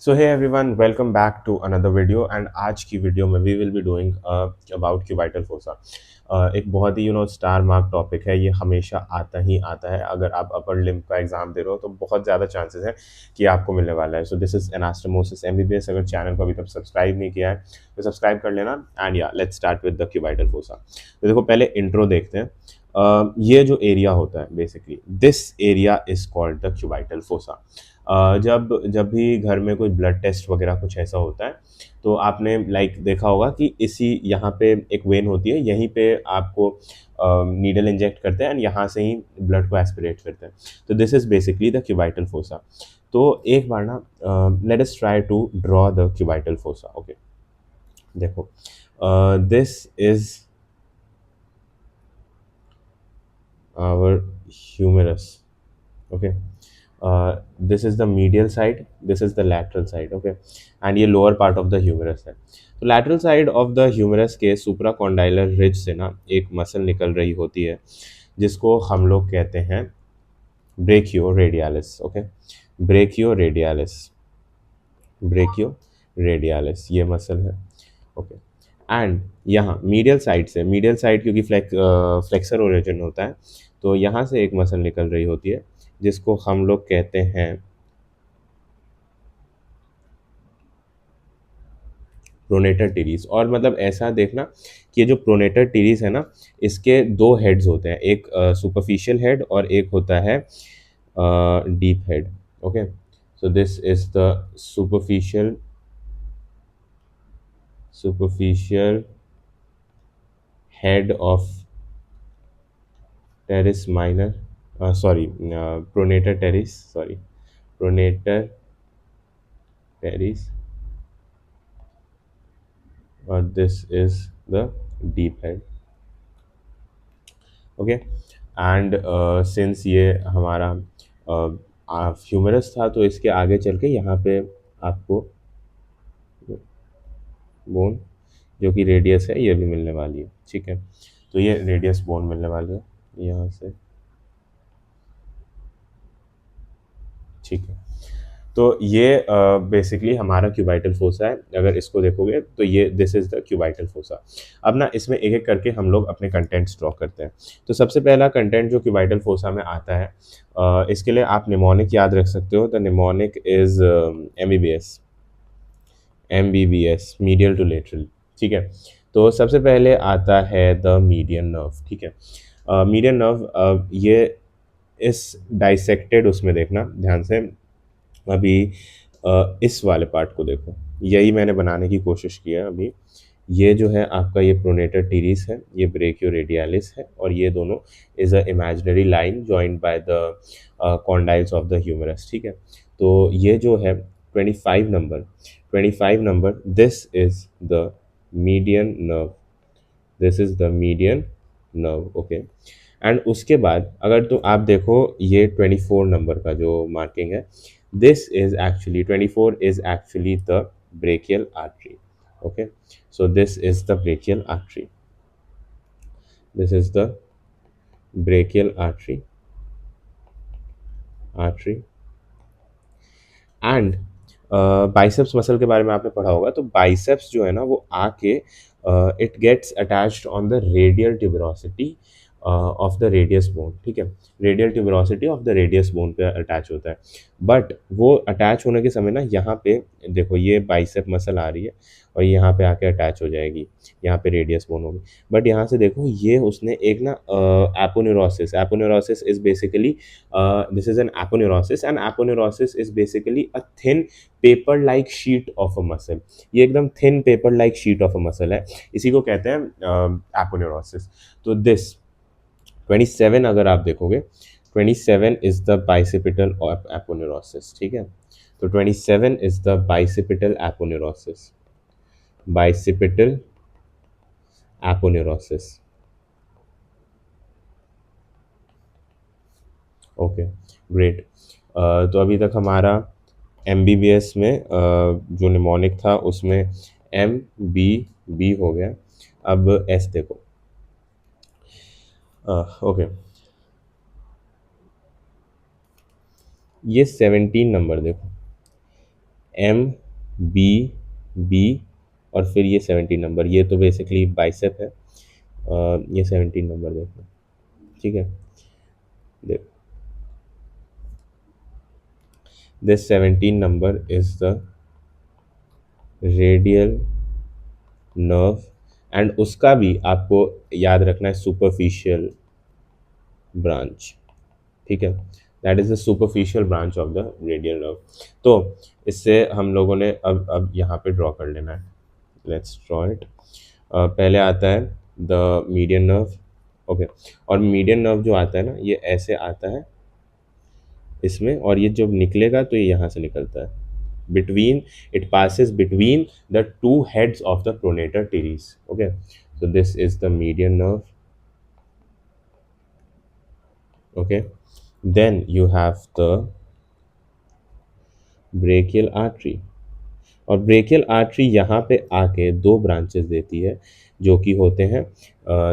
So hey everyone welcome back to another video and आज की video में we will be doing about cubital fossa. एक बहुत ही star mark topic है। ये हमेशा आता ही आता है। अगर आप अपर लिम्ब का एग्जाम दे रहे हो तो बहुत ज़्यादा चांसेस है कि आपको मिलने वाला है। सो दिस इज एनास्टोमोसिस एमबीबीएस। अगर चैनल को अभी तक सब्सक्राइब नहीं किया है तो सब्सक्राइब कर लेना। एंड या let's start with the cubital fossa. तो देखो पहले इंट्रो देखते हैं। ये जो एरिया होता है basically this area is called the cubital fossa. जब जब भी घर में कोई ब्लड टेस्ट वगैरह कुछ ऐसा होता है तो आपने देखा होगा कि इसी यहाँ पे एक वेन होती है, यहीं पे आपको नीडल इंजेक्ट करते हैं एंड यहाँ से ही ब्लड को एस्पिरेट करते हैं। तो this is basically the cubital fossa. तो एक बार ना let us try to draw the cubital fossa. Okay, देखो this is our humerus. Okay, this is the medial side, this is the lateral side. Okay, and ये lower part of the humerus है। तो lateral side of the humerus के supracondylar ridge से ना एक muscle निकल रही होती है जिसको हम लोग कहते हैं ब्रेकियो रेडियालिस। ओके, ब्रेकियो रेडियालिस, ब्रेकियो रेडियालिस ये मसल है। ओके, एंड यहाँ मीडियल साइड से, मीडियल साइड क्योंकि फ्लेक्सर ओरिजिन होता है, तो यहाँ से एक मसल निकल रही होती है जिसको हम लोग कहते हैं प्रोनेटर टीरीज। और मतलब ऐसा देखना कि ये जो प्रोनेटर टीरीज है ना, इसके दो हेड्स होते हैं, एक सुपरफिशियल हेड और एक होता है deep head. Okay, so this is the superficial superficial head of teres minor, sorry pronator teres, sorry pronator teres, और this is the deep head. Okay, and since ये हमारा ह्यूमरस था तो इसके आगे चल के यहाँ पे आपको बोन जो कि रेडियस है ये भी मिलने वाली है। ठीक है, तो ये रेडियस बोन मिलने वाली है यहाँ से। ठीक है, तो ये बेसिकली हमारा क्यूबाइटल फोसा है। अगर इसको देखोगे तो ये this is the cubital fossa. अब ना इसमें एक एक करके हम लोग अपने कंटेंट्स ड्रॉ करते हैं। तो सबसे पहला कंटेंट जो क्यूबाइटल फोसा में आता है, इसके लिए आप निमोनिक याद रख सकते हो। The mnemonic is MBBS, MBBS medial to lateral. ठीक है, तो सबसे पहले आता है द मीडियन नर्व। ठीक है, मीडियन नर्व ये इस डाइसेक्टेड उसमें देखना ध्यान से। अभी इस वाले पार्ट को देखो, यही मैंने बनाने की कोशिश की है अभी। ये जो है आपका ये प्रोनेटर टीरीस है, ये ब्रेकियो रेडियालिस है, और ये दोनों is a imaginary line joined by the condyles of the humerus. ठीक है, तो ये जो है 25 नंबर, 25 नंबर, this is the median nerve, this is the median nerve. Okay, and उसके बाद अगर तो आप देखो ये 24 नंबर का जो मार्किंग है, this is actually 24 is actually the brachial artery. Okay, so this is the brachial artery, this is the brachial artery and biceps muscle के बारे में आपने पढ़ा होगा। तो बाइसेप्स जो है ना वो आके it gets attached on the radial tuberosity of the radius bone. ठीक है, radial tuberosity of the radius bone पे अटैच होता है। बट वो अटैच होने के समय ना यहाँ पे देखो ये बाइसेप मसल आ रही है और यहाँ पे आके अटैच हो जाएगी, यहाँ पे रेडियस बोन होगी। बट यहाँ से देखो ये उसने एक ना aponeurosis, aponeurosis is basically this is an aponeurosis and aponeurosis is basically a thin paper like sheet of a muscle। ये एकदम thin paper like sheet of a muscle है, इसी को कहते हैं aponeurosis। तो this 27 अगर आप देखोगे 27 is the bicipital of aponeurosis। ठीक है, तो 27 is the bicipital aponeurosis, bicipital aponeurosis। Okay, great. तो अभी तक हमारा एमबीबीएस में जो निमोनिक था उसमें एम बी बी हो गया। अब एस देखो। ओके, ये 17 नंबर देखो, एम बी बी और फिर ये 17 नंबर, ये तो बेसिकली बाइसेप है। ये 17 नंबर देखो, ठीक है। देख, this 17 number is the radial nerve, and उसका भी आपको याद रखना है सुपरफिशियल ब्रांच, ठीक है। That is the superficial branch of the radial nerve. तो इससे हम लोगों ने अब यहाँ पे ड्रॉ कर लेना है। Let's draw it. पहले आता है द मीडियन नर्व, ओके। और मीडियन नर्व जो आता है ना, ये ऐसे आता है इसमें, और ये जब निकलेगा तो ये यहाँ से निकलता है between, it passes between the two heads of the pronator teres, okay। So this is the median nerve, okay। Then you have the brachial artery, और ब्रेकियल आर्टरी यहाँ पे आके दो ब्रांचेस देती है जो कि होते हैं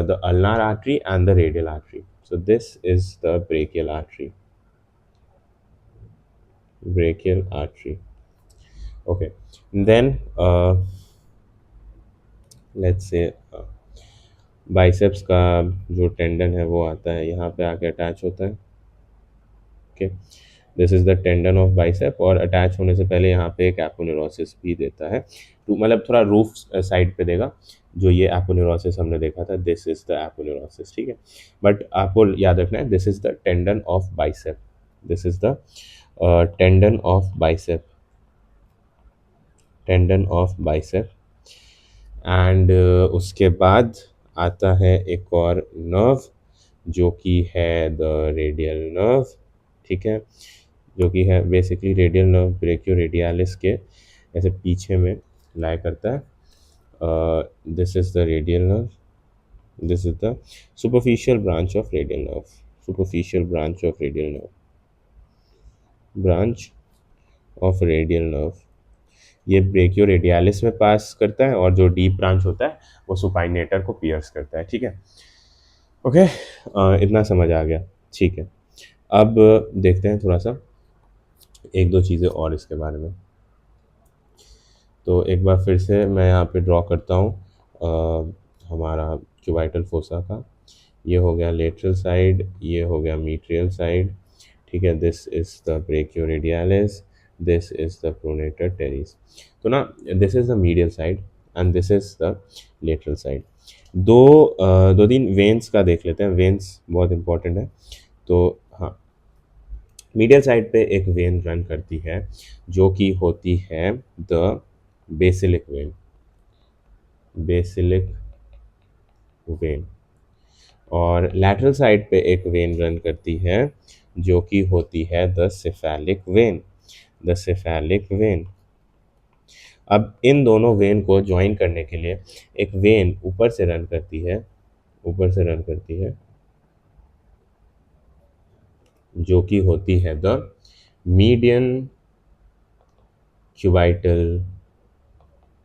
the ulnar artery and the radial artery. So this is the brachial artery, brachial artery, okay। Then let's say biceps का जो टेंडन है वो आता है यहाँ पे आके अटैच होता है, okay. This is the tendon of bicep, और अटैच होने से पहले यहाँ पे एक एपोनेरोसिस भी देता है, तो मतलब थोड़ा रूफ साइड पे देगा। जो ये एपोनेरोसिस हमने देखा था, दिस इज द एपोनेरोसिस, ठीक है। बट आपको याद रखना है, this is the tendon of bicep, this is the tendon of bicep, tendon of bicep. And उसके बाद आता है एक और नर्व जो कि है द रेडियल नर्व, ठीक है, जो कि है बेसिकली रेडियल नर्व ब्रेकियोरेडियालिस के ऐसे पीछे में लाई करता है। This is the radial nerve, this is the superficial branch of radial nerve, superficial branch of radial nerve, branch of radial nerve. ये ब्रेकियोरेडियालिस में पास करता है, और जो डीप ब्रांच होता है वो सुपाइनेटर को पियर्स करता है, ठीक है, ओके। इतना समझ आ गया, ठीक है। अब देखते हैं थोड़ा सा एक दो चीज़ें और इसके बारे में। तो एक बार फिर से मैं यहाँ पे ड्रॉ करता हूँ हमारा क्यूबाइटल फोसा का। ये हो गया लेटरल साइड, ये हो गया मीट्रियल साइड, ठीक है। This is the brachioradialis, this is the pronator teres. तो ना, this is the medial side and this is the lateral side. दो तीन वेन्स का देख लेते हैं, वेन्स बहुत इंपॉर्टेंट है। तो हाँ, मीडियल साइड पे एक वेन रन करती है जो कि होती है the basilic vein, basilic vein. और लैटरल साइड पे एक वेन रन करती है जो कि होती है the cephalic vein, the cephalic vein. अब इन दोनों वेन को ज्वाइन करने के लिए एक वेन ऊपर से रन करती है, ऊपर से रन करती है, जो कि होती है द मीडियन क्यूबाइटल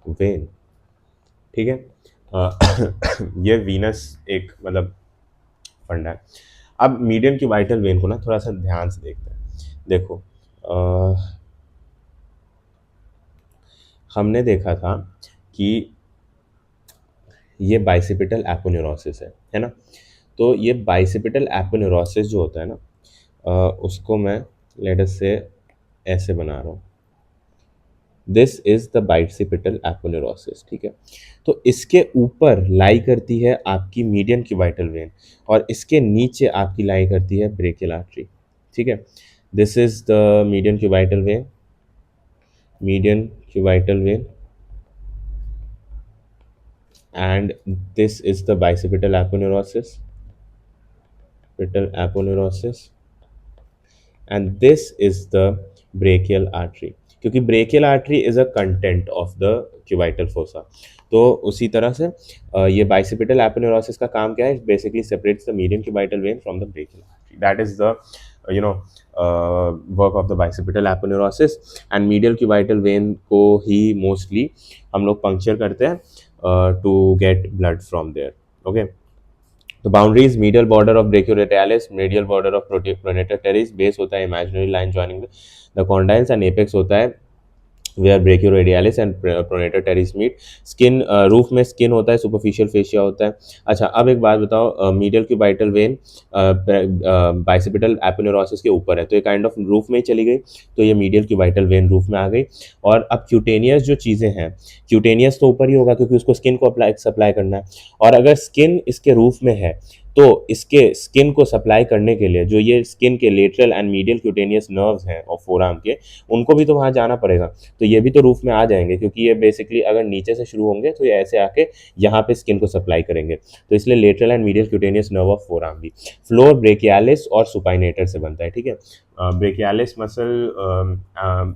वेन, ठीक है। ये वीनस एक मतलब फंडा है। अब मीडियम क्यूबाइटल वेन को ना थोड़ा सा ध्यान से देखते हैं। देखो, हमने देखा था कि ये बाइसिपिटल एपोनेरोसिस है ना। तो ये बाइसिपिटल एपोनेरोसिस जो होता है ना, उसको मैं लेट अस से ऐसे बना रहा हूँ, दिस इज द बाइसिपिटल एपोनेरोसिस, ठीक है। तो इसके ऊपर लाई करती है आपकी मीडियन क्यूबाइटल वेन, और इसके नीचे आपकी लाई करती है ब्रेकियल आर्टरी, ठीक है। This is the median cubital when, median cubital when, and this is the bicipital aponeurosis, bicipital aponeurosis, and this is the brachial artery, क्योंकि brachial artery is a content of the cubital fossa. तो उसी तरह से ये bicipital एपोनेरोसिस का काम क्या है, basically separates the medium cubital vein from the brachial artery. That is the you know work of the bicipital aponeurosis. And medial cubital vein को ही मोस्टली हम लोग पंक्चर करते हैं to get blood from there, okay। The boundaries, medial border of brachioradialis, medial border of pronator teres, base होता है imaginary line joining the condyles, and apex होता है where brachioradialis and pronator teres meet. Skin roof में skin होता है, superficial fascia होता है। अच्छा, अब एक बात बताओ, मीडियल क्यूबाइटल वेन बाइसेपिटल एपोनेरोसिस के ऊपर है, तो ये काइंड ऑफ रूफ में ही चली गई, तो ये मीडियल क्यूबाइटल वेन रूफ में आ गई। और अब क्यूटेनियस जो चीज़ें हैं, क्यूटेनियस तो ऊपर ही होगा क्योंकि उसको स्किन को अप्लाई सप्लाई करना है, और अगर स्किन इसके रूफ में है तो इसके स्किन को सप्लाई करने के लिए जो ये स्किन के lateral and medial cutaneous nerves हैं और फोरआर्म के, उनको भी तो वहाँ जाना पड़ेगा, तो ये भी तो रूफ में आ जाएंगे, क्योंकि ये बेसिकली अगर नीचे से शुरू होंगे तो ये ऐसे आके यहाँ पे स्किन को सप्लाई करेंगे, तो इसलिए lateral and medial cutaneous nerve of forearm भी। फ्लोर ब्रेकियालिस और सुपाइनेटर से बनता है, ठीक है। ब्रेकियालिस मसल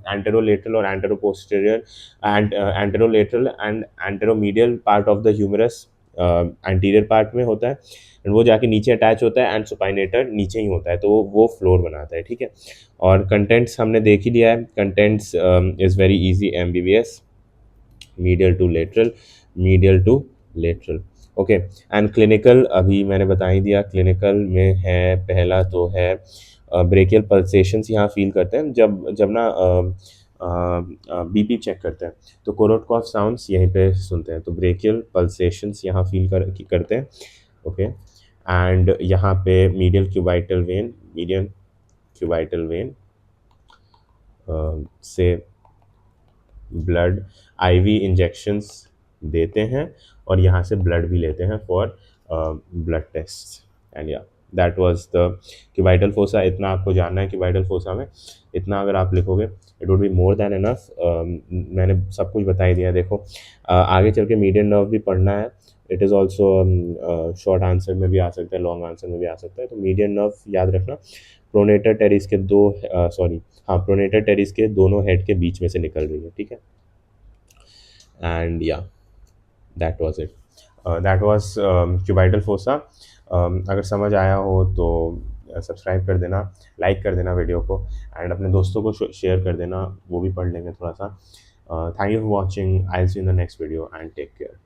एंटेरोलेटरल और anteroposterior and anterolateral and anteromedial part of the humerus anterior part में होता है, and वो जाके नीचे अटैच होता है, एंड सुपाइनेटर नीचे ही होता है, तो वो फ्लोर बनाता है, ठीक है। और कंटेंट्स हमने देख ही लिया है, contents is very easy, MBBS, medial to lateral, medial to lateral, okay. And clinical अभी मैंने बता ही दिया, क्लिनिकल में है पहला तो है ब्रेकियल पल्सेशंस यहाँ फील करते हैं, जब जब ना बीपी चेक करते हैं तो कोरोटकॉफ साउंड्स यहीं पे सुनते हैं, तो ब्रेकियल पल्सेशंस यहाँ फील करते हैं, ओके। एंड यहाँ पे medial cubital when, median cubital when से ब्लड आईवी इंजेक्शंस देते हैं, और यहाँ से ब्लड भी लेते हैं फॉर ब्लड टेस्ट। एंड या that was the cubital fossa. इतना आपको जानना है क्यूबाइटल फोसा में, इतना अगर आप लिखोगे it would be more than enough. मैंने सब कुछ बता ही दिया। देखो आगे चल के मीडियन नर्व भी पढ़ना है, it is also short answer में भी आ सकता है, लॉन्ग आंसर में भी आ सकता है, तो मीडियन नर्व याद रखना, प्रोनेटर टेरिस के दो सॉरी हाँ प्रोनेटर टेरिस के दोनों हेड के बीच में से निकल रही है, ठीक है। एंड या that was it, that was cubital fossa. अगर समझ आया हो तो सब्सक्राइब कर देना, लाइक कर देना वीडियो को, एंड अपने दोस्तों को शेयर कर देना, वो भी पढ़ लेंगे थोड़ा सा। Thank you for watching, I will see in the next video and take care.